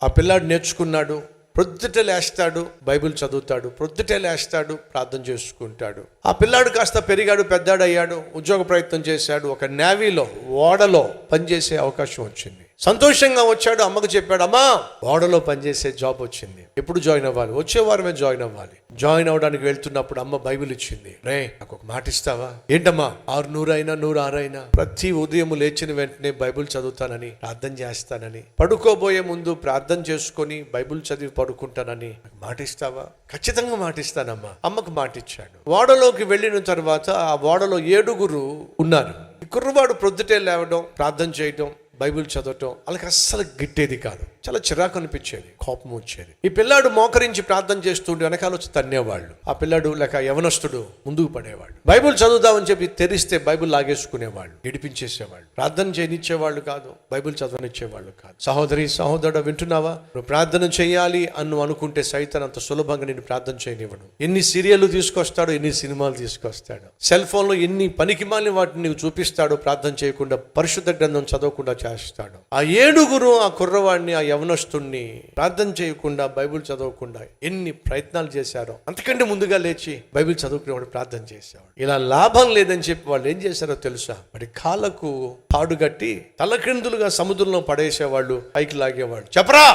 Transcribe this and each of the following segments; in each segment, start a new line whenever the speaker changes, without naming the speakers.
ఆ పిల్లాడు నేర్చుకున్నాడు. ప్రొద్దుటే లేస్తాడు, బైబిల్ చదువుతాడు, ప్రొద్దుటే లేస్తాడు, ప్రార్థన చేసుకుంటాడు. ఆ పిల్లాడు కాస్త పెరిగాడు, పెద్దాడయ్యాడు, ఉద్యోగ ప్రయత్నం చేశాడు. ఒక నేవీలో ఓడలో పనిచేసే అవకాశం వచ్చింది. సంతోషంగా వచ్చాడు. అమ్మకు చెప్పాడు, అమ్మా ఓడలో పనిచేసే జాబ్ వచ్చింది, ఎప్పుడు జాయిన్ అవ్వాలి? వచ్చే వారమే జాయిన్ అవ్వాలి. జాయిన్ అవ్వడానికి వెళ్తున్నప్పుడు అమ్మ బైబిల్ ఇచ్చింది. రే నాకు ఒక మాట ఇస్తావా? ఏంటమ్మా? 600 అయినా 106 అయినా ప్రతి ఉదయం లేచిన వెంటనే బైబిల్ చదువుతానని, ప్రార్థన చేస్తానని, పడుకోబోయే ముందు ప్రార్థన చేసుకొని బైబిల్ చదివి పడుకుంటానని మాట ఇస్తావా? ఖచ్చితంగా మాట ఇస్తానమ్మా. అమ్మకు మాట ఇచ్చాడు. ఓడలోకి వెళ్ళిన తర్వాత ఆ ఓడలో 7 ఉన్నారు. ఈ కుర్రవాడు ప్రొద్దుటే లేవడం, ప్రార్థన చేయడం, బైబిల్ చదవటం వాళ్ళకి అస్సలు గిట్టేది కాదు. చాలా చిరాకు అనిపించేది, కోపం వచ్చేది. ఈ పిల్లాడు మోకరించి ప్రార్థన చేస్తుంటే వెనకాల వచ్చి తన్నేవాళ్ళు. ఆ పిల్లాడు లేక యవనస్తుడు ముందుకు పడేవాడు. బైబిల్ చదువుదామని చెప్పి తెరిస్తే బైబిల్ లాగేసుకునేవాళ్ళు, ఏడిపించేసేవాళ్ళు. ప్రార్థన చేయనిచ్చేవాళ్ళు కాదు, బైబిల్ చదవనిచ్చేవాళ్ళు కాదు. సహోదరి సహోదరుడు వింటున్నావా? నువ్వు ప్రార్థన చేయాలి అని అనుకుంటే సైతం అంత సులభంగా నేను ప్రార్థన చేయనివ్వను. ఎన్ని సీరియళ్ళు తీసుకొస్తాడు, ఎన్ని సినిమాలు తీసుకొస్తాడు, సెల్ ఫోన్లో ఎన్ని పనికిమాలిన వాటిని నీకు చూపిస్తాడు. ప్రార్థన చేయకుండా, పరిశుద్ధ గ్రంథం చదవకుండా చేస్తాడు. ఆ 7 ఆ కుర్రవాడిని, ఆ యవనస్తుణ్ణి ప్రార్థన చేయకుండా, బైబిల్ చదవకుండా ఎన్ని ప్రయత్నాలు చేశారో. అంతకంటే ముందుగా లేచి బైబిల్ చదువుకునేవాడు, ప్రార్థన చేసేవాడు. ఇలా లాభం లేదని చెప్పి వాళ్ళు ఏం చేశారో తెలుసా? వాడి కాళ్ళకు తాడుగట్టి తలక్రిందులుగా సముద్రంలో పడేసేవాళ్ళు, పైకి లాగేవాళ్ళు. చెప్పరా,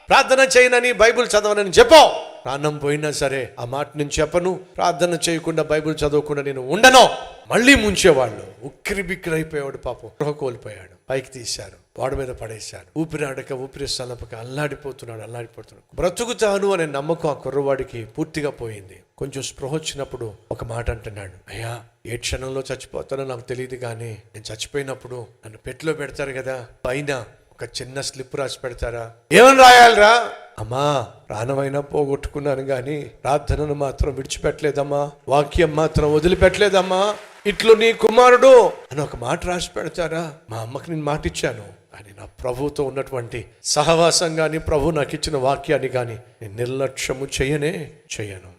ప్రార్థన చేయనని, బైబిల్ చదవనని చెప్పు. ప్రాణం పోయినా సరే ఆ మాట నేను చెప్పను, ప్రార్థన చేయకుండా, బైబిల్ చదవకుండా నేను ఉండను. మళ్ళీ ముంచేవాళ్ళు. ఉక్కిరి బిక్కిరి అయిపోయాడు పాపం, కోల్పోయాడు. పైకి తీశారు, వాడ మీద పడేశారు. ఊపిరాడక, ఊపిరి సలపక అల్లాడిపోతున్నాడు. బ్రతుకుతాను అనే నమ్మకం ఆ కుర్రవాడికి పూర్తిగా పోయింది. కొంచెం స్పృహ వచ్చినప్పుడు ఒక మాట అంటున్నాడు, అయ్యా ఏ క్షణంలో చచ్చిపోతానో నాకు తెలియదు, కానీ నేను చచ్చిపోయినప్పుడు నన్ను పెట్టెలో పెడతారు కదా, పైన ఒక చిన్న స్లిప్ రాసి పెడతారా? ఏమని రాయాలిరా? అమ్మా ప్రాణమైనా పోగొట్టుకున్నాను కానీ ప్రార్థనను మాత్రం విడిచిపెట్టలేదమ్మా, వాక్యం మాత్రం వదిలిపెట్టలేదమ్మా, ఇట్లు నీ కుమారుడు అని ఒక మాట రాసి పెడతారా? మా అమ్మకి నేను మాట ఇచ్చాను, కానీ నా ప్రభువుతో ఉన్నటువంటి సహవాసం కానీ, ప్రభు నాకు ఇచ్చిన వాక్యాన్ని కానీ నేను నిర్లక్ష్యము చేయను.